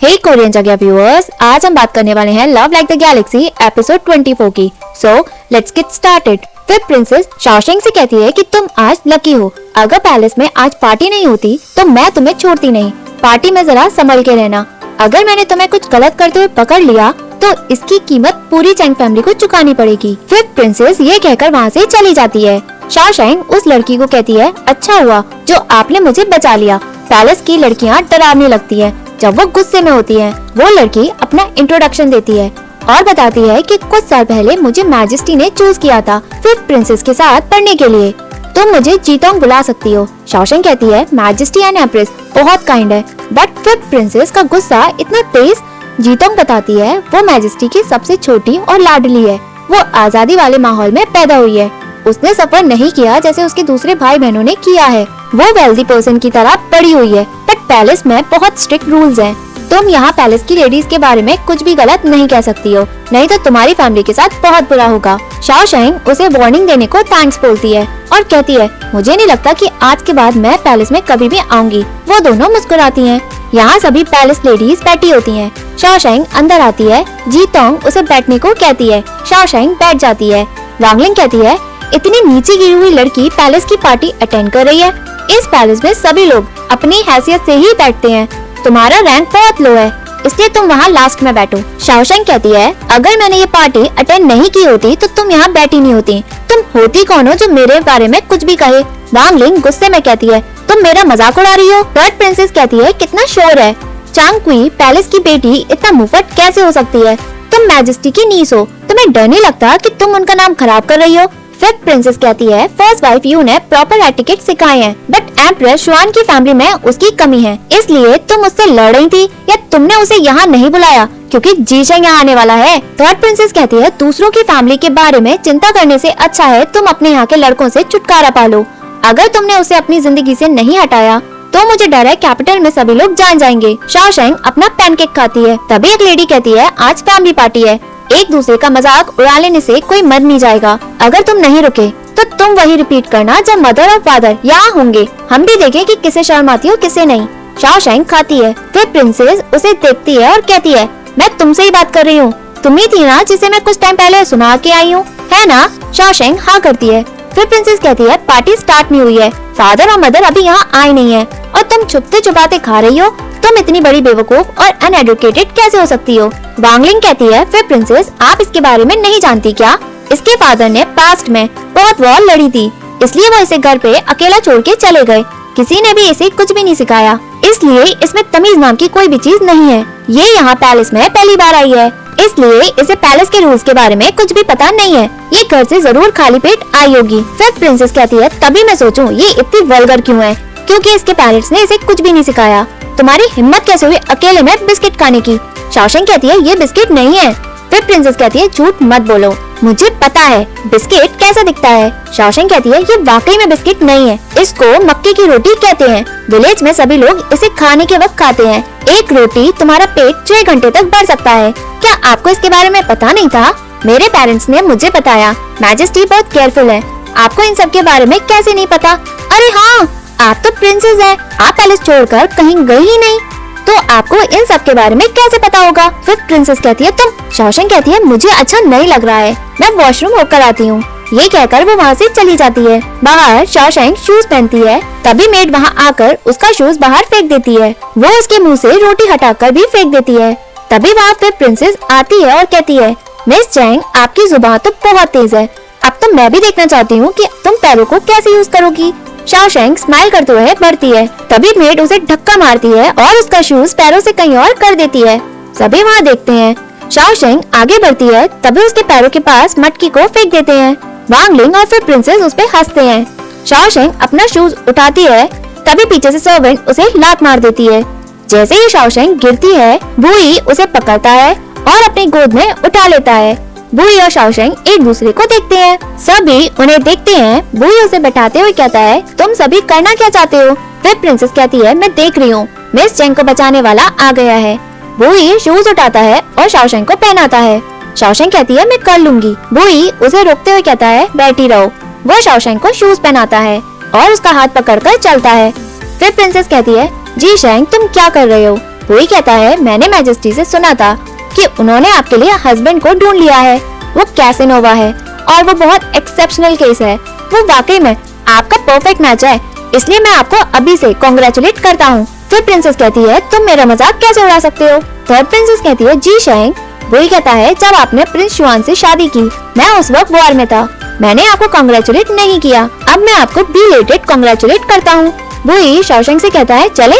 हे Korean जगह viewers, आज हम बात करने वाले हैं love like the Galaxy episode 24 की। So let's get started. फिर प्रिंसेस शाओशेंग से कहती है कि तुम आज लकी हो, अगर पैलेस में आज पार्टी नहीं होती तो मैं तुम्हें छोड़ती नहीं। पार्टी में जरा संभल के रहना, अगर मैंने तुम्हें कुछ गलत करते हुए पकड़ लिया तो इसकी कीमत पूरी चैंग फैमिली को चुकानी पड़ेगी। फिर प्रिंसेस ये कहकर वहाँ से चली जाती है। शाओशेंग उस लड़की को कहती है, अच्छा हुआ जो आपने मुझे बचा लिया। पैलेस की लड़कियाँ डरावनी लगती है जब वो गुस्से में होती है। वो लड़की अपना इंट्रोडक्शन देती है और बताती है कि कुछ साल पहले मुझे मैजेस्टी ने चूज किया था फिर प्रिंसेस के साथ पढ़ने के लिए। तुम मुझे जीतोंग बुला सकती हो। शाओशेंग कहती है, मैजेस्टी एंड एम्प्रेस बहुत काइंड है। बट फिर प्रिंसेस का गुस्सा इतना तेज, जीतोंग बताती है वो मैजेस्टी की सबसे छोटी और लाडली है। वो आजादी वाले माहौल में पैदा हुई है, उसने सफर नहीं किया जैसे उसके दूसरे भाई बहनों ने किया है। वो वेल्दी पर्सन की तरह बड़ी हुई है। बट पैलेस में बहुत स्ट्रिक्ट रूल्स हैं। तुम यहाँ पैलेस की लेडीज के बारे में कुछ भी गलत नहीं कह सकती हो, नहीं तो तुम्हारी फैमिली के साथ बहुत बुरा होगा। शाओशेंग उसे वार्निंग देने को थैंक्स बोलती है और कहती है, मुझे नहीं लगता कि आज के बाद मैं पैलेस में कभी भी आऊंगी। वो दोनों मुस्कुराती हैं। यहाँ सभी पैलेस लेडीज बैठी होती हैं। शाओशेंग अंदर आती है। जीतोंग उसे बैठने को कहती है। शाओशेंग बैठ जाती है। वांगलिंग कहती है, इतनी नीचे गिरी हुई लड़की पैलेस की पार्टी अटेंड कर रही है। इस पैलेस में सभी लोग अपनी हैसियत से ही बैठते हैं, तुम्हारा रैंक बहुत लो है इसलिए तुम वहाँ लास्ट में बैठो। शाओशेंग कहती है, अगर मैंने ये पार्टी अटेंड नहीं की होती तो तुम यहाँ बैठी नहीं होती। तुम होती कौन हो जो मेरे बारे में कुछ भी कहे। वांगलिंग गुस्से में कहती है, तुम मेरा मजाक उड़ा रही हो। थर्ड प्रिंसेस कहती है, कितना शोर है। चांगक्वी पैलेस की बेटी इतना मुफ्त कैसे हो सकती है। तुम मैजेस्टी की नीस हो, तुम्हें डर नहीं लगता कि तुम उनका नाम खराब कर रही हो। फिफ्थ प्रिंसेस कहती है, फर्स्ट वाइफ यू ने प्रॉपर एटिकेट सिखाए हैं, बट एम्प्रेस शुआन की फैमिली में उसकी कमी है, इसलिए तुम उससे लड़ रही थी या तुमने उसे यहाँ नहीं बुलाया क्योंकि जीशेंग यहाँ आने वाला है। थर्ड प्रिंसेस कहती है, दूसरों की फैमिली के बारे में चिंता करने से अच्छा है तुम अपने यहाँ के लड़कों से छुटकारा पालो। अगर तुमने उसे अपनी जिंदगी से नहीं हटाया तो मुझे डर है कैपिटल में सभी लोग जान जाएंगे। शाओशेंग अपना पैनकेक खाती है। तभी एक लेडी कहती है, आज फैमिली पार्टी है, एक दूसरे का मजाक उड़ा लेने से कोई मर नहीं जाएगा। अगर तुम नहीं रुके तो तुम वही रिपीट करना जब मदर और फादर यहाँ होंगे, हम भी देखें कि किसे शर्म आती हो किसे नहीं। शाओशेंग खाती है। फिर प्रिंसेस उसे देखती है और कहती है, मैं तुमसे ही बात कर रही हूँ, तुम ही थी ना जिसे मैं कुछ टाइम पहले सुना के आई हूँ, है ना। शाओशेंग हाँ करती है। फिर प्रिंसेस कहती है, पार्टी स्टार्ट नहीं हुई है, फादर और मदर अभी यहाँ आए नहीं है और तुम छुपते छुपाते खा रही हो। तुम इतनी बड़ी बेवकूफ और अनएडुकेटेड कैसे हो सकती हो। वांगलिंग कहती है, फिर प्रिंसेस आप इसके बारे में नहीं जानती क्या, इसके फादर ने पास्ट में बहुत वॉर लड़ी थी, इसलिए वो इसे घर पे अकेला छोड़ के चले गए। किसी ने भी इसे कुछ भी नहीं सिखाया, इसलिए इसमें तमीज नाम की कोई भी चीज नहीं है। ये यहाँ पैलेस में पहली बार आई है, इसलिए इसे पैलेस के रूल्स के बारे में कुछ भी पता नहीं है। ये घर से जरूर खाली पेट आई होगी। फिर प्रिंसेस कहती है, तभी मैं सोचूं ये इतनी वल्गर क्यों है, क्योंकि इसके पेरेंट्स ने इसे कुछ भी नहीं सिखाया। तुम्हारी हिम्मत कैसे हुई अकेले में बिस्किट खाने की। शाओशेंग कहती है, ये बिस्किट नहीं है। फिर प्रिंसेस कहती है, झूठ मत बोलो, मुझे पता है बिस्किट कैसा दिखता है। शाओशेंग कहती है, ये वाकई में बिस्किट नहीं है, इसको मक्के की रोटी कहते हैं। विलेज में सभी लोग इसे खाने के वक्त खाते हैं। एक रोटी तुम्हारा पेट 6 घंटे तक भर सकता है। क्या आपको इसके बारे में पता नहीं था। मेरे पेरेंट्स ने मुझे बताया, मैजेस्टी बहुत केयरफुल है, आपको इन सब के बारे में कैसे नहीं पता। अरे हाँ, आप तो प्रिंसेस हैं, आप पैलेस छोड़कर कहीं गई ही नहीं, तो आपको इन सब के बारे में कैसे पता होगा। फिर प्रिंसेस कहती है, तुम। शाओशेंग कहती है, मुझे अच्छा नहीं लग रहा है, मैं वॉशरूम होकर आती हूँ। ये कहकर वो वहाँ से चली जाती है। बाहर शाओशेंग शूज पहनती है, तभी मेड वहाँ आकर उसका शूज बाहर फेंक देती है। वो उसके मुँह से रोटी हटाकर भी फेंक देती है। तभी वहाँ फिर प्रिंसेस आती है और कहती है, मिस चैंग आपकी जुबान तो बहुत तेज है, अब तो मैं भी देखना चाहती हूँ कि तुम पैरों को कैसे यूज करोगी। शाओशेंग स्माइल करते हुए बढ़ती है। तभी मेड उसे धक्का मारती है और उसका शूज पैरों से कहीं और कर देती है। सभी वहाँ देखते हैं। शाओशेंग आगे बढ़ती है, तभी उसके पैरों के पास मटकी को फेंक देते हैं। वांगलिंग और फिर प्रिंसेस उस पे हंसते हैं। शाओशेंग अपना शूज उठाती है, तभी पीछे से सर्वेंट उसे लात मार देती है। जैसे ही शाओशेंग गिरती है, बूई उसे पकड़ता है और अपनी गोद में उठा लेता है। बूई और शाओशेंग एक दूसरे को देखते हैं। सभी उन्हें देखते हैं। बूई उसे बैठाते हुए कहता है, तुम सभी करना क्या चाहते हो। फिर प्रिंसेस कहती है, मैं देख रही हूँ, मिस चैंग को बचाने वाला आ गया है। बूई शूज उठाता है और शाओशेंग को पहनाता है। शाओशेंग कहती है, मैं कर लूंगी। बूई उसे रोकते हुए कहता है, बैठी रहो। वो शाओशेंग को शूज पहनाता है और उसका हाथ पकड़कर चलता है। फिर प्रिंसेस कहती है, जीशेंग तुम क्या कर रहे हो। वही कहता है मैंने मैजेस्टी से सुना था कि उन्होंने आपके लिए हस्बैंड को ढूंढ लिया है, वो कैसेनोवा है और वो बहुत एक्सेप्शनल केस है, वो वाकई में आपका परफेक्ट मैच है, इसलिए मैं आपको अभी से कांग्रेचुलेट करता हूँ। फिर प्रिंसेस कहती है तुम मेरा मजाक कैसे उड़ा सकते हो। थर्ड प्रिंसेस कहती है जी शेंग। वही कहता है जब आपने प्रिंस शुआन से शादी की मैं उस वक्त वॉर में था, मैंने आपको कांग्रेचुलेट नहीं किया, अब मैं आपको बिलेटेड कांग्रेचुलेट करता हूँ। वही शाओशेंग से कहता है चले।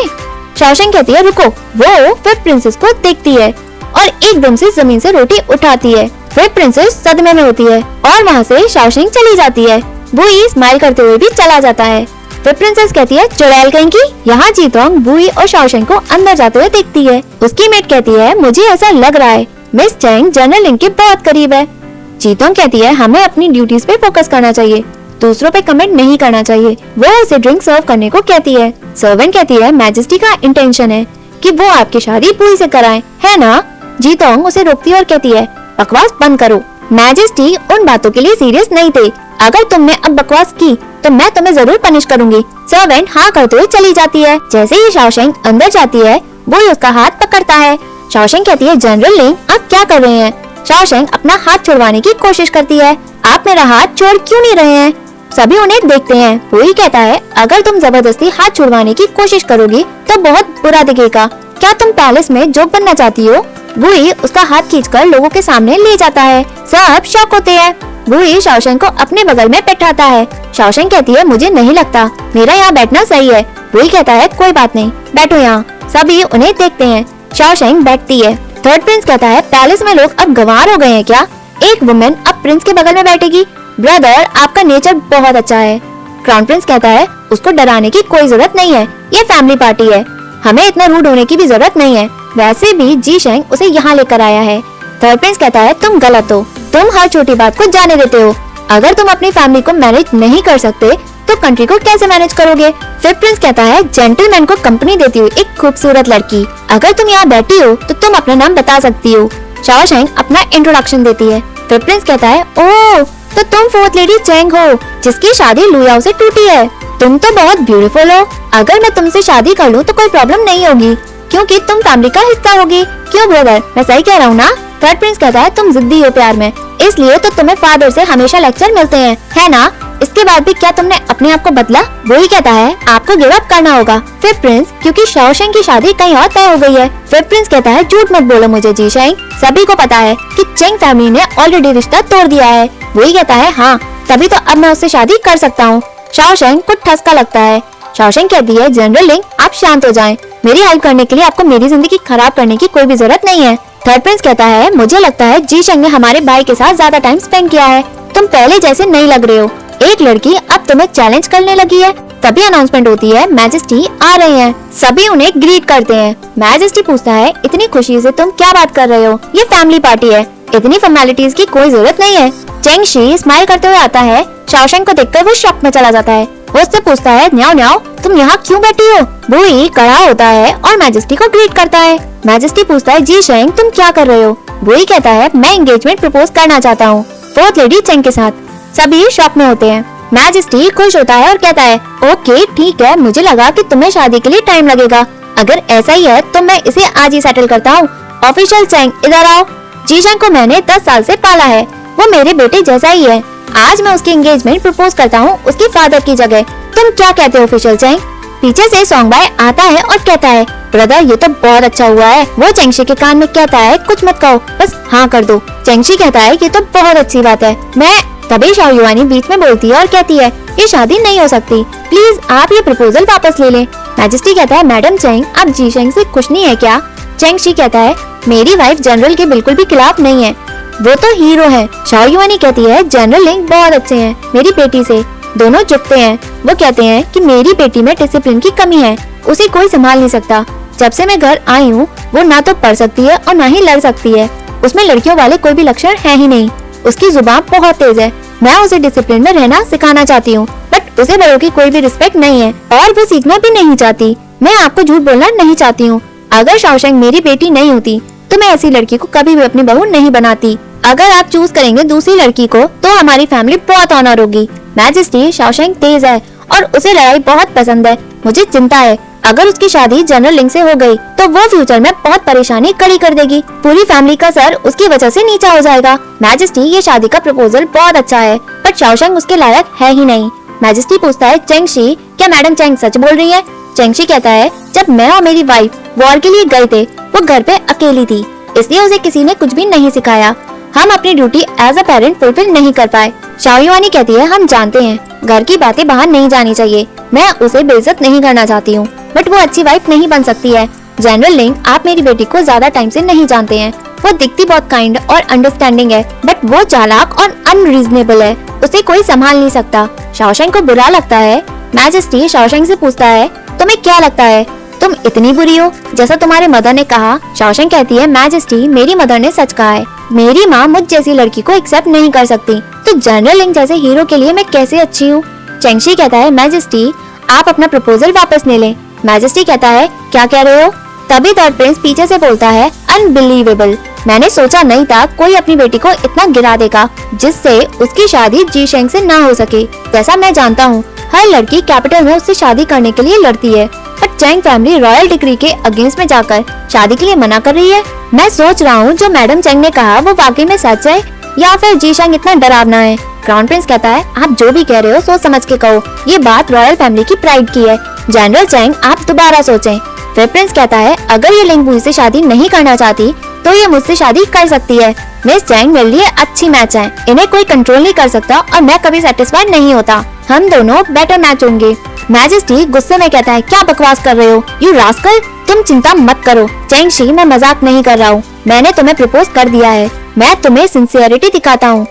शाओशेंग कहती है रुको। वो फिर प्रिंसेस को देखती है और एकदम से जमीन से रोटी उठाती है। फिर प्रिंसेस सदमे में होती है और वहाँ से शाओशेंग चली जाती है। वही स्माइल करते हुए भी चला जाता है। फिर प्रिंसेस कहती है चुड़ैल कहीं की। यहाँ जीतोंग बुई और शाओशेंग को अंदर जाते हुए देखती है। उसकी मेट कहती है मुझे ऐसा लग रहा है मिस चैंग जनरल लिंग के बहुत करीब है। जीतोंग कहती है हमें अपनी ड्यूटीज पे फोकस करना चाहिए, दूसरों पे कमेंट नहीं करना चाहिए। वो उसे ड्रिंक सर्व करने को कहती है। सर्वेंट कहती है मैजेस्टी का इंटेंशन है कि वो आपकी शादी बुई से कराएं, है ना। जीतोंग उसे रोकती है और कहती है बकवास बंद करो, मैजेस्टी उन बातों के लिए सीरियस नहीं थे, अगर तुमने अब बकवास की तो मैं तुम्हें जरूर पनिश करूंगी। सर्वेंट हाँ करते हुए चली जाती है। जैसे ही शाओशेंग अंदर जाती है वो उसका हाथ पकड़ता है। शाओशेंग कहती है जनरल लिंग आप क्या कर रहे हैं। शाओशेंग अपना हाथ छुड़वाने की कोशिश करती है। आप मेरा हाथ छोड़ क्यों नहीं रहे हैं। सभी उन्हें देखते हैं। वही कहता है अगर तुम जबरदस्ती हाथ छुड़वाने की कोशिश करोगी तो बहुत बुरा दिखेगा, क्या तुम पैलेस में जोक बनना चाहती हो। वही उसका हाथ खींचकर लोगों के सामने ले जाता है। सब शॉक होते हैं। वही शाओशेंग को अपने बगल में बैठाता है। शाओशेंग कहती है मुझे नहीं लगता मेरा यहाँ बैठना सही है। वही कहता है कोई बात नहीं बैठो यहाँ। सभी उन्हें देखते हैं। शाओशेंग बैठती है। थर्ड प्रिंस कहता है पैलेस में लोग अब गंवार हो गए हैं क्या, एक वुमेन अब प्रिंस के बगल में बैठेगी। ब्रदर आपका नेचर बहुत अच्छा है। क्राउन प्रिंस कहता है उसको डराने की कोई जरूरत नहीं है, ये फैमिली पार्टी है, हमें इतना रूड होने की भी जरूरत नहीं है, वैसे भी जी शेंग उसे यहाँ लेकर आया है। थर्ड प्रिंस कहता है तुम गलत हो, तुम हर छोटी बात को जाने देते हो, अगर तुम अपनी फैमिली को मैनेज नहीं कर सकते तो कंट्री को कैसे मैनेज करोगे। फिफ्थ प्रिंस कहता है जेंटलमैन को कंपनी देती हुई एक खूबसूरत लड़की, अगर तुम यहाँ बैठी हो तो तुम अपना नाम बता सकती हो। शाओशेंग अपना इंट्रोडक्शन देती है। फिफ्थ प्रिंस कहता है ओह तो तुम फोर्थ लेडी चैंग हो जिसकी शादी लुयाओ से टूटी है, तुम तो बहुत ब्यूटीफुल हो, अगर मैं तुमसे शादी कर लूँ तो कोई प्रॉब्लम नहीं होगी क्योंकि तुम फैमिली का हिस्सा होगी, क्यों ब्रदर मैं सही कह रहा हूँ ना। थर्ड प्रिंस कहता है तुम जिद्दी हो प्यार में, इसलिए तो तुम्हें फादर से हमेशा लेक्चर मिलते हैं, है ना, इसके बाद भी क्या तुमने अपने आप को बदला। वही कहता है आपको गिव अप करना होगा। फिफ्थ प्रिंस क्योंकि शाओशेंग की शादी कहीं और तय हो गई है। फिफ्थ प्रिंस कहता है झूठ मत बोलो मुझे जी शेंग, सभी को पता है कि चेंग फैमिली ने ऑलरेडी रिश्ता तोड़ दिया है। वही कहता है हाँ तभी तो अब मैं उससे शादी कर सकता हूँ। शाओशेंग को ठसका लगता है। शाओशेंग कहती है जनरल लिंग आप शांत हो जाएं, मेरी हेल्प करने के लिए आपको मेरी जिंदगी खराब करने की कोई भी जरूरत नहीं है। थर्ड प्रिंस कहता है मुझे लगता है जी शेंग ने हमारे भाई के साथ ज्यादा टाइम स्पेंड किया है, तुम पहले जैसे नहीं लग रहे हो, एक लड़की अब तुम्हें चैलेंज करने लगी है। तभी अनाउंसमेंट होती है मैजेस्टी आ रहे हैं, सभी उन्हें ग्रीट करते हैं। मैजेस्टी पूछता है इतनी खुशी से तुम क्या बात कर रहे हो, ये फैमिली पार्टी है, इतनी फॉर्मेलिटीज की कोई जरूरत नहीं है। चेंग शी स्माइल करते हुए आता है। शाओशेंग को देखकर वो शॉक में चला जाता है। वो उससे पूछता है न्याओ न्याओ तुम यहाँ क्यों बैठी हो। वो ही खड़ा होता है और मैजेस्टी को ग्रीट करता है। मैजेस्टी पूछता है जी शेंग तुम क्या कर रहे हो। वो ही कहता है मैं एंगेजमेंट प्रपोज करना चाहता हूँ फोर्थ लेडी चेंग के साथ। सभी शॉक में होते हैं। मैजेस्टी खुश होता है और कहता है ओके ठीक है, मुझे लगा कि तुम्हें शादी के लिए टाइम लगेगा, अगर ऐसा ही है तो मैं इसे आज ही सेटल करता हूँ। ऑफिशियल चेंग इधर आओ, जी शेंग को मैंने 10 साल से पाला है, वो मेरे बेटे जैसा ही है, आज मैं उसकी एंगेजमेंट प्रपोज करता हूँ उसके फादर की जगह, तुम क्या कहते हो ऑफिशियल चेंग। पीछे से सॉन्ग बाय आता है और कहता है ब्रदर ये तो बहुत अच्छा हुआ है। वो चेंगशी के कान में कहता है कुछ मत कहो बस हाँ कर दो। चेंगशी कहता है ये तो बहुत अच्छी बात है मैं। तभी शाओ युआनी बीच में बोलती है और कहती है ये शादी नहीं हो सकती, प्लीज आप ये प्रपोजल वापस ले लें। मैजेस्टी कहता है मैडम चेंग आप जी शेंग से खुश नहीं है क्या। चेंगशी कहता है मेरी वाइफ जनरल के बिल्कुल भी खिलाफ नहीं है, वो तो हीरो है। शाओ युआनी कहती है जनरल लिंग बहुत अच्छे हैं मेरी बेटी से। दोनों झुकते हैं। वो कहते हैं कि मेरी बेटी में डिसिप्लिन की कमी है, उसे कोई संभाल नहीं सकता, जब से मैं घर आई हूँ वो ना तो पढ़ सकती है और ना ही लड़ सकती है, उसमें लड़कियों वाले कोई भी लक्षण है ही नहीं, उसकी जुबान बहुत तेज है, मैं उसे डिसिप्लिन में रहना सिखाना चाहती हूँ, बट उसे बड़ों की कोई भी रिस्पेक्ट नहीं है और वो सीखना भी नहीं चाहती। मैं आपको झूठ बोलना नहीं चाहती हूँ, अगर शाओशेंग मेरी बेटी नहीं होती तो मैं ऐसी लड़की को कभी भी अपनी बहू नहीं बनाती, अगर आप चूज करेंगे दूसरी लड़की को तो हमारी फैमिली बहुत ऑनर होगी। मैजेस्टी शाओशेंग तेज है और उसे लड़ाई बहुत पसंद है, मुझे चिंता है अगर उसकी शादी जनरल लिंक से हो गई तो वो फ्यूचर में बहुत परेशानी खड़ी कर देगी। पूरी फैमिली का सर उसकी वजह से नीचा हो जाएगा। मैजेस्टी, ये शादी का प्रपोजल बहुत अच्छा है, बट शाओशेंग उसके लायक है ही नहीं। मैजेस्टी पूछता है, चेंगशी, क्या मैडम चेंग सच बोल रही है? चेंगशी कहता है, जब मैं और मेरी वाइफ वॉर के लिए गए थे, वो घर पे अकेली थी, इसलिए उसे किसी ने कुछ भी नहीं सिखाया। हम अपनी duty as a parent fulfil नहीं कर पाए। शाओयुआनी कहती है, हम जानते हैं घर की बातें बाहर नहीं जानी चाहिए, मैं उसे बेइज्जत नहीं करना चाहती हूँ, बट वो अच्छी वाइफ नहीं बन सकती है। जनरल लिंग, आप मेरी बेटी को ज्यादा टाइम से नहीं जानते हैं। वो दिखती बहुत काइंड और अंडरस्टैंडिंग है, बट वो चालाक और अनरीजनेबल है, उसे कोई संभाल नहीं सकता। शाओशेंग को बुरा लगता है। मैजेस्टी शाओशेंग से पूछता है, तुम्हें क्या लगता है तुम इतनी बुरी हो जैसा तुम्हारे मदर ने कहा? शाओशेंग कहती है, मैजेस्टी, मेरी मदर ने सच कहा है, मेरी माँ मुझ जैसी लड़की को एक्सेप्ट नहीं कर सकती, तो जनरल लिंग जैसे हीरो के लिए मैं कैसे अच्छी हूँ? चेंगशी कहता है, मैजेस्टी, आप अपना प्रपोजल वापस ले लें। मैजेस्टी कहता है, क्या कह रहे हो? तभी थर्ड प्रिंस पीछे से बोलता है, अनबिलीवेबल, मैंने सोचा नहीं था कोई अपनी बेटी को इतना गिरा देगा जिससे उसकी शादी जीशेंग से ना हो सके। जैसा मैं जानता हूँ, हर लड़की कैपिटल में उससे शादी करने के लिए लड़ती है, पर चैंग फैमिली रॉयल डिक्री के अगेंस्ट में जाकर शादी के लिए मना कर रही है। मैं सोच रहा हूँ जो मैडम चैंग ने कहा वो वाकई में सच है या फिर जीशेंग इतना डरावना है। क्राउन प्रिंस कहता है, आप जो भी कह रहे हो सोच समझ के कहो, ये बात रॉयल फैमिली की प्राइड की है। जनरल चैंग, आप दोबारा सोचें। फिर प्रिंस कहता है, अगर ये लिंग बुई से शादी नहीं करना चाहती तो ये मुझसे शादी कर सकती है। मिस चैंग मेरे लिए अच्छी मैच है, इन्हें कोई कंट्रोल नहीं कर सकता और मैं कभी सेटिस्फाइड नहीं होता, हम दोनों बेटर मैच होंगे। मैजेस्टी गुस्से में कहता है, क्या बकवास कर रहे हो यू रास्कल, तुम चिंता मत करो। चेंगशी, मैं मजाक नहीं कर रहा हूँ, मैंने तुम्हें प्रपोज कर दिया है, मैं तुम्हें सिंसियरिटी दिखाता हूँ,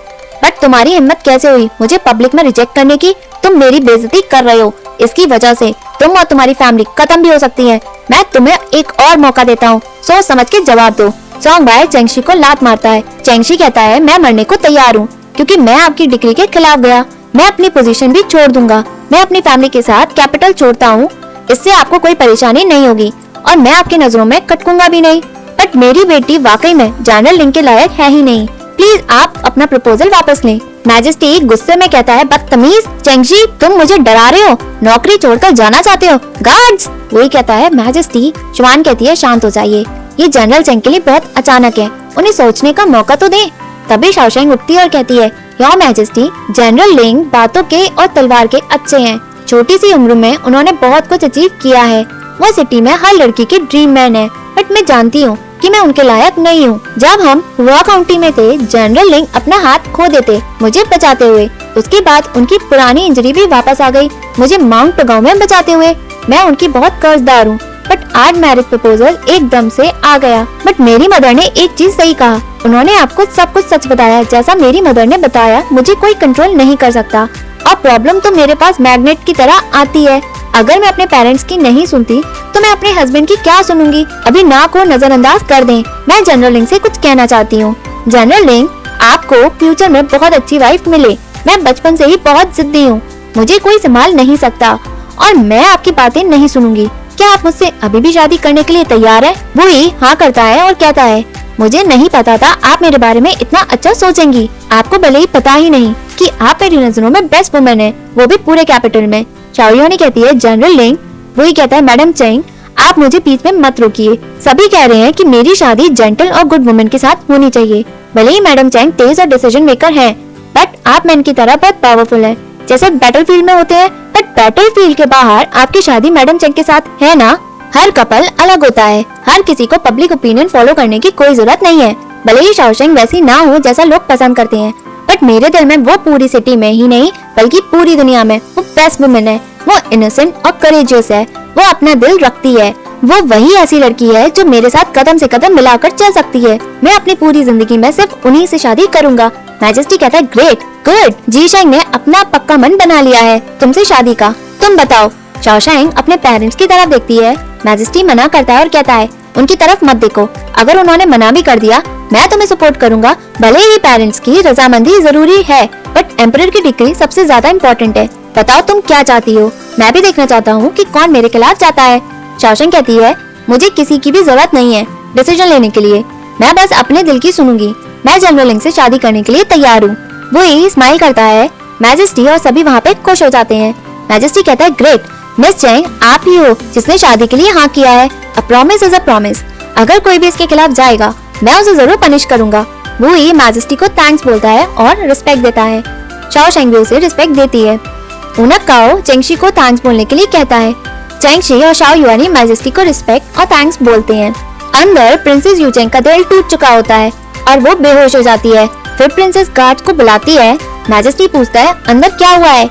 बट तुम्हारी हिम्मत कैसे हुई मुझे पब्लिक में रिजेक्ट करने की? तुम मेरी बेइज्जती कर रहे हो, इसकी वजह से तुम और तुम्हारी फैमिली खत्म भी हो सकती है। मैं तुम्हें एक और मौका देता हूँ, सोच समझ के जवाब दो। सॉन्ग बाय चेंगशी को लात मारता है। चेंगशी कहता है, मैं मरने को तैयार हूँ क्योंकि मैं आपकी डिग्री के खिलाफ गया, मैं अपनी पोजीशन भी छोड़ दूंगा, मैं अपनी फैमिली के साथ कैपिटल छोड़ता हूँ, इससे आपको कोई परेशानी नहीं होगी और मैं आपकी नजरों में कटकूंगा भी नहीं, बट मेरी बेटी वाकई में जनरल लिंग के लायक है ही नहीं, प्लीज आप अपना प्रपोजल वापस लें। मैजेस्टी गुस्से में कहता है, बदतमीज, चेंगशी, तुम मुझे डरा रहे हो, नौकरी छोड़कर जाना चाहते हो? गार्ड्स! वही कहता है, मैजेस्टी। श्वान कहती है, शांत हो जाइए, ये जनरल चेंग के लिए बहुत अचानक है, उन्हें सोचने का मौका तो दें। तभी शाओशेंग उठती है और कहती है, योर मैजेस्टी, जनरल लिंग बातों के और तलवार के अच्छे हैं, छोटी सी उम्र में उन्होंने बहुत कुछ अचीव किया है, वो सिटी में हर लड़की की ड्रीम मैन है, बट मैं जानती हूँ कि मैं उनके लायक नहीं हूँ। जब हम रॉ काउंटी में थे, जनरल लिंग अपना हाथ खो देते मुझे बचाते हुए, उसके बाद उनकी पुरानी इंजरी भी वापस आ गई मुझे माउंट टगाओ में बचाते हुए, मैं उनकी बहुत कर्जदार हूँ, बट आज मैरिज प्रपोजल एकदम से आ गया। बट मेरी मदर ने एक चीज सही कहा, उन्होंने आपको सब कुछ सच बताया, जैसा मेरी मदर ने बताया, मुझे कोई कंट्रोल नहीं कर सकता और प्रॉब्लम तो मेरे पास मैग्नेट की तरह आती है, अगर मैं अपने पेरेंट्स की नहीं सुनती तो मैं अपने हस्बैंड की क्या सुनूंगी? अभी ना को नजरअंदाज कर दें, मैं जनरल लिंग से कुछ कहना चाहती हूँ। जनरल लिंग, आपको फ्यूचर में बहुत अच्छी वाइफ मिले, मैं बचपन से ही बहुत जिद्दी हूँ, मुझे कोई संभाल नहीं सकता और मैं आपकी बातें नहीं सुनूंगी, क्या आप मुझसे अभी भी शादी करने के लिए तैयार है? वही हाँ करता है और कहता है, मुझे नहीं पता था आप मेरे बारे में इतना अच्छा सोचेंगी, आपको भले ही पता ही नहीं कि आप मेरी नजरों में बेस्ट वुमेन है, वो भी पूरे कैपिटल में। शाओयुआनी कहती है, जनरल लिंग। वही कहता है, मैडम चेंग, आप मुझे बीच में मत रोकिए, सभी कह रहे हैं कि मेरी शादी जेंटल और गुड वुमेन के साथ होनी चाहिए, भले ही मैडम चेंग तेज और डिसीजन मेकर हैं, बट आप मैन की तरह बहुत पावरफुल है, जैसे बैटलफील्ड में होते हैं, बट बैटलफील्ड के बाहर आपकी शादी मैडम चेंग के साथ है ना? हर कपल अलग होता है, हर किसी को पब्लिक ओपिनियन फॉलो करने की कोई जरूरत नहीं है, भले ही शाओशेंग वैसी ना हो जैसा लोग पसंद करते हैं, बट मेरे दिल में वो पूरी सिटी में ही नहीं बल्कि पूरी दुनिया में वो बेस्ट वुमेन है, वो इनोसेंट और करेजियस है, वो अपना दिल रखती है, वो वही ऐसी लड़की है जो मेरे साथ कदम से कदम मिलाकर चल सकती है, मैं अपनी पूरी जिंदगी में सिर्फ उन्हीं से शादी करूंगा। मैजेस्टी कहता है, ग्रेट, गुड, जीशेंग ने अपना पक्का मन बना लिया है तुमसे शादी का, तुम बताओ। शाओशेंग अपने पेरेंट्स की तरफ देखती है, मैजेस्टी मना करता है और कहता है, उनकी तरफ मत देखो, अगर उन्होंने मना भी कर दिया मैं तुम्हें सपोर्ट करूंगा, भले ही पेरेंट्स की रजामंदी जरूरी है, बट एम्परर की डिग्री सबसे ज्यादा इम्पोर्टेंट है, बताओ तुम क्या चाहती हो, मैं भी देखना चाहता हूँ कि कौन मेरे खिलाफ जाता है। शाओशेंग कहती है, मुझे किसी की भी जरूरत नहीं है डिसीजन लेने के लिए, मैं बस अपने दिल की सुनूंगी, मैं जनरल लिंग से शादी करने के लिए तैयार हूँ। वो ही स्माइल करता है, मैजेस्टी और सभी वहाँ पे खुश हो जाते हैं। मैजेस्टी कहता है, ग्रेट, मिस चैंग, आप ही हो जिसने शादी के लिए हाँ किया है। A promise is a promise. अगर कोई भी इसके खिलाफ जाएगा मैं उसे जरूर पनिश करूंगा। वो ही मैजेस्टी को थैंक्स बोलता है और रिस्पेक्ट देता है। शाओशेंग भी उसे रिस्पेक्ट देती है। उनक काओ चेंगशी को थैंक्स बोलने के लिए कहता है। चेंगशी और शाओ युआनी मैजेस्टी को रिस्पेक्ट और थैंक्स बोलते हैं। अंदर प्रिंसेस यूचेंग का दिल टूट चुका होता है और वो बेहोश हो जाती है। फिर प्रिंसेस गार्ड को बुलाती है। मैजेस्टी पूछता है अंदर क्या हुआ है।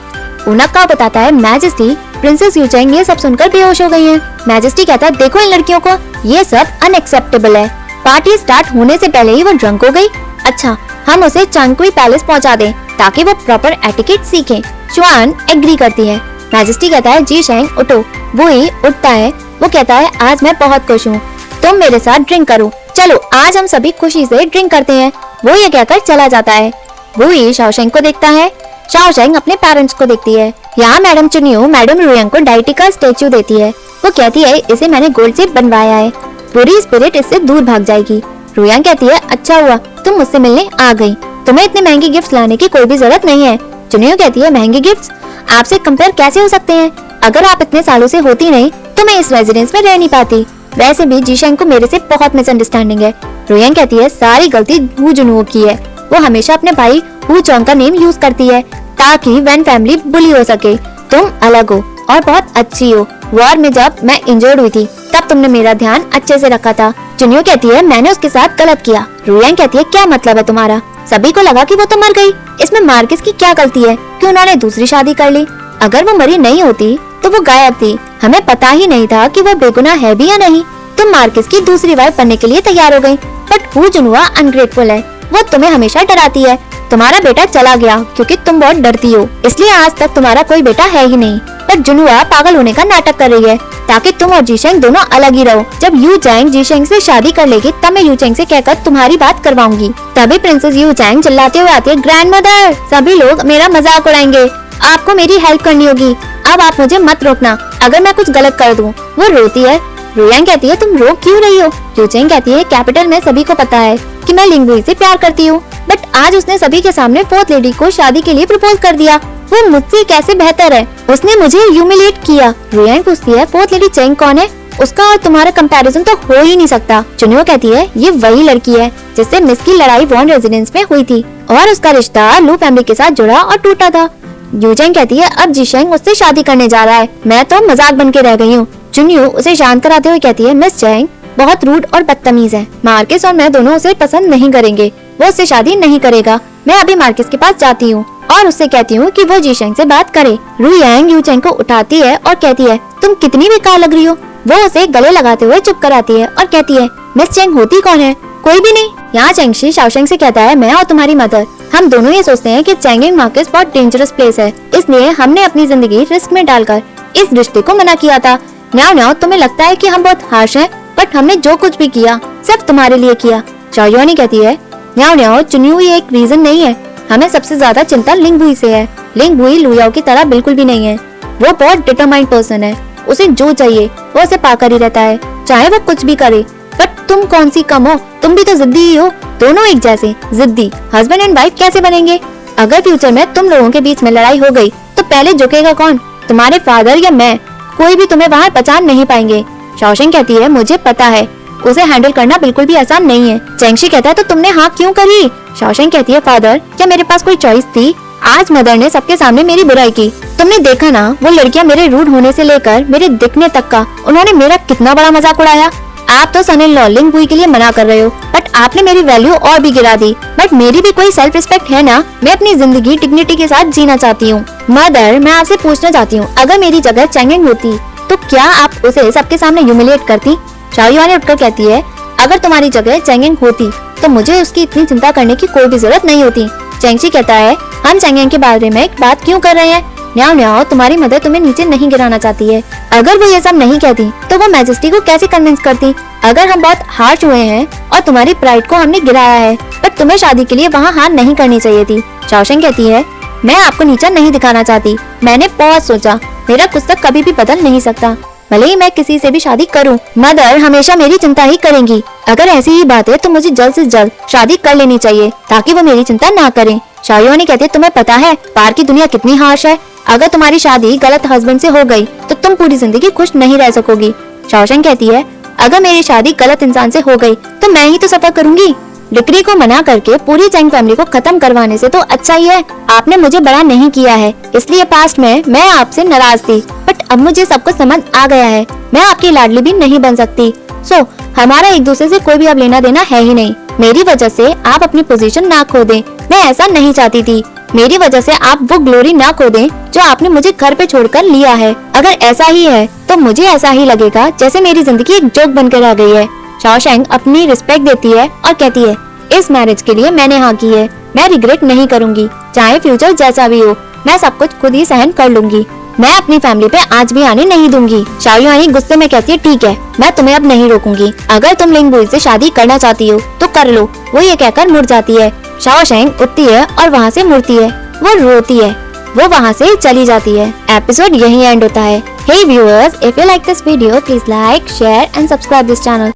उनक काओ बताता है मैजेस्टी प्रिंसेस यूचेंग ये सब सुनकर बेहोश हो गई हैं। मैजेस्टी कहता है देखो इन लड़कियों को, ये सब अनएक्सेप्टेबल है। पार्टी स्टार्ट होने से पहले ही वो ड्रंक हो गई। अच्छा, हम उसे चांगकुई पैलेस पहुंचा दें ताकि वो प्रॉपर एटिकेट सीखे। चुआन एग्री करती है। मैजेस्टी कहता है जी शेंग उठो। वो ही उठता है। वो कहता है आज मैं बहुत खुश हूँ, तुम मेरे साथ ड्रिंक करो। चलो आज हम सभी खुशी से ड्रिंक करते हैं। वो ये कहकर चला जाता है। वो ही शाओशेंग को देखता है। शाओशेंग अपने पेरेंट्स को देखती है। यहाँ मैडम चुनियो मैडम रुयांग को डाइटी का स्टेच्यू देती है। वो कहती है इसे मैंने गोल्ड से बनवाया है, बुरी स्पिरिट इससे दूर भाग जाएगी। रुयांग कहती है अच्छा हुआ तुम मुझसे मिलने आ गई, तुम्हें इतने महंगे गिफ्ट्स लाने की कोई भी जरूरत नहीं है। चुनियो कहती है महंगे गिफ्ट्स आपसे कंपेयर कैसे हो सकते हैं? अगर आप इतने सालों से होती नहीं तो मैं इस रेजिडेंस में रह नहीं पाती। वैसे भी जीशेंग को मेरे से बहुत मिसअंडरस्टैंडिंग है। रुयांग कहती है सारी गलती हु जुनुओ की है। वो हमेशा अपने भाई हु चोंग का नेम यूज करती है ताकि वैन फैमिली बुली हो सके। तुम अलग हो और बहुत अच्छी हो। वॉर में जब मैं इंजर्ड हुई थी तब तुमने मेरा ध्यान अच्छे से रखा था। चुनियो कहती है मैंने उसके साथ गलत किया। रुयांग कहती है क्या मतलब है तुम्हारा? सभी को लगा कि वो तो मर गई, इसमें मार्किस की क्या गलती है कि उन्होंने दूसरी शादी कर ली? अगर वो मरी नहीं होती तो वो गायब थी, हमें पता ही नहीं था कि वो बेगुनाह है भी या नहीं। तुम मार्किस की दूसरी वाइफ बनने के लिए तैयार हो गई, बट हु जुनुआ अनग्रेटफुल है, वो तुम्हें हमेशा डराती है। तुम्हारा बेटा चला गया क्योंकि तुम बहुत डरती हो, इसलिए आज तक तुम्हारा कोई बेटा है ही नहीं। पर जुनुआ पागल होने का नाटक कर रही है ताकि तुम और जीशेंग दोनों अलग ही रहो। जब यू चैंग जीशेंग से शादी कर लेगी तब मैं यू चैंग से कहकर तुम्हारी बात करवाऊंगी। तभी प्रिंसेस यू चैंग चिल्लाते हुए आती है ग्रैंड मदर सभी लोग मेरा मजाक उड़ाएंगे, आपको मेरी हेल्प करनी होगी। अब आप मुझे मत रोकना अगर मैं कुछ गलत कर दूं। वो रोती है। रुयांग कहती है तुम रो क्यों रही हो? यू चैंग कहती है कैपिटल में सभी को पता है कि मैं लिंगुई से प्यार करती हूँ, बट आज उसने सभी के सामने फोर्थ लेडी को शादी के लिए प्रपोज कर दिया। वो मुझसे कैसे बेहतर है, उसने मुझे ह्यूमिलेट किया। रुयांग पूछती है फोर्थ लेडी चेंग कौन है? उसका और तुम्हारा कंपैरिजन तो हो ही नहीं सकता। चुनियो कहती है ये वही लड़की है जिससे मिस की लड़ाई वॉन रेजिडेंस में हुई थी और उसका रिश्ता लू फैमिली के साथ जुड़ा और टूटा था। यूचेंग कहती है अब जीशेंग उससे शादी करने जा रहा है, मैं तो मजाक बन के रह गई हूँ। चुनियो उसे शांत कराते हुए कहती है मिस चेंग बहुत रूड और बदतमीज है, मार्किस और मैं दोनों उसे पसंद नहीं करेंगे, वो उससे शादी नहीं करेगा। मैं अभी मार्किस के पास जाती हूँ और उससे कहती हूँ कि वो जीशेंग से बात करे। रुयांग यूचेंग को उठाती है और कहती है तुम कितनी बेकार लग रही हो। वो उसे गले लगाते हुए चुप कराती है और कहती है मिस चेंग होती कौन है? कोई भी नहीं। यहाँ चेंगशी शाओशेंग से कहता है मैं और तुम्हारी मदर हम दोनों ये सोचते हैं कि चैंगिंग मार्केट बहुत डेंजरस प्लेस है, इसलिए हमने अपनी जिंदगी रिस्क में डालकर इस रिश्ते को मना किया था। न्याओ न्याओ तुम्हें लगता है कि हम बहुत हार्श हैं, बट हमने जो कुछ भी किया सिर्फ तुम्हारे लिए किया। चाओयुआनी कहती है न्याओ न्याओ चुनियो ये एक रीजन नहीं है, हमें सबसे ज्यादा चिंता लिंगबुई से है। लिंगबुई लुयाओ की तरह बिल्कुल भी नहीं है, वो बहुत डिटरमाइंड पर्सन है, उसे जो चाहिए वो उसे पाकर ही रहता है चाहे वो कुछ भी करे। बट तुम कौन सी कम हो, तुम भी तो जिद्दी ही हो, दोनों एक जैसे जिद्दी हस्बैंड एंड वाइफ कैसे बनेंगे? अगर फ्यूचर में तुम लोगों के बीच में लड़ाई हो गई तो पहले झुकेगा कौन, तुम्हारे फादर या मैं? कोई भी तुम्हें वहाँ पहचान नहीं पाएंगे। शाओशेंग कहती है मुझे पता है, उसे हैंडल करना बिल्कुल भी आसान नहीं है। चेंगशी कहता है तो तुमने हाँ क्यों करी? शाओशेंग कहती है फादर क्या मेरे पास कोई चॉइस थी? आज मदर ने सबके सामने मेरी बुराई की, तुमने देखा ना वो लड़कियां मेरे रूड होने से लेकर मेरे दिखने तक का उन्होंने मेरा कितना बड़ा मजाक उड़ाया। आप तो सन इन लॉ लिंगबुई के लिए मना कर रहे हो, बट आपने मेरी वैल्यू और भी गिरा दी। बट मेरी भी कोई सेल्फ रिस्पेक्ट है ना, मैं अपनी जिंदगी डिग्निटी के साथ जीना चाहती हूँ। मदर मैं आपसे पूछना चाहती हूँ अगर मेरी जगह चैंगिंग होती तो क्या आप उसे सबके सामने ह्यूमिलेट करती? चाओयुआनी उठकर कहती है अगर तुम्हारी जगह चैंगिंग होती तो मुझे उसकी इतनी चिंता करने की कोई भी जरूरत नहीं होती। चेंगशी कहता है हम चैंगिंग के बारे में बात क्यों कर रहे हैं? न्याओ न्याओ तुम्हारी मदर तुम्हें नीचे नहीं गिराना चाहती है। अगर वो ये सब नहीं कहती तो वो मैजेस्टी को कैसे कन्विंस करती? अगर हम बहुत हार्श हुए हैं और तुम्हारी प्राइड को हमने गिराया है, बट तुम्हें शादी के लिए वहाँ हार नहीं करनी चाहिए थी। शाओशेंग कहती है मैं आपको नीचा नहीं दिखाना चाहती, मैंने बहुत सोचा, मेरा कुछ तक कभी भी बदल नहीं सकता, भले ही मैं किसी से भी शादी करूं, मदर हमेशा मेरी चिंता ही करेंगी। अगर ऐसी ही बात है तो मुझे जल्द से जल्द शादी कर लेनी चाहिए ताकि वो मेरी चिंता ना करें। शाओयुआनी कहती है तुम्हें पता है बाहर की दुनिया कितनी हार्श है, अगर तुम्हारी शादी गलत हस्बैंड से हो गई तो तुम पूरी जिंदगी खुश नहीं रह सकोगी। शॉशैंक कहती है, अगर मेरी शादी गलत इंसान से हो गई तो मैं ही तो सफर करूंगी। डिक्री को मना करके पूरी चैंग फैमिली को खत्म करवाने से तो अच्छा ही है आपने मुझे बड़ा नहीं किया है, इसलिए पास्ट में मैं आपसे नाराज थी, बट अब मुझे सब कुछ समझ आ गया है, मैं आपकी लाडली भी नहीं बन सकती। सो हमारा एक दूसरे से कोई भी अब लेना देना है ही नहीं। मेरी वजह से आप अपनी पोजीशन ना खो दें, मैं ऐसा नहीं चाहती थी। मेरी वजह से आप वो ग्लोरी ना खो दें जो आपने मुझे घर पे छोड़कर लिया है। अगर ऐसा ही है तो मुझे ऐसा ही लगेगा जैसे मेरी जिंदगी एक जोक बनकर रह गई है। शॉशैंक अपनी रिस्पेक्ट देती है और कहती है, इस मैरिज के लिए मैंने हाँ की है, मैं रिग्रेट नहीं करूंगी, चाहे फ्यूचर जैसा भी हो, मैं सब कुछ खुद ही सहन कर लूंगी, मैं अपनी फैमिली पे आज भी आने नहीं दूंगी। शाओयानी गुस्से में कहती है, ठीक है, मैं तुम्हें अब नहीं रोकूंगी, अगर तुम लिंगबुई से शादी करना चाहती हो तो कर लो। वो ये कहकर मुड़ जाती है। शॉशैंक उठती है और वहाँ से मुड़ती है, वो रोती है, वो वहाँ से चली जाती है। एपिसोड यहीं एंड होता है। Hey viewers, if you like this video, please like, share and subscribe this channel.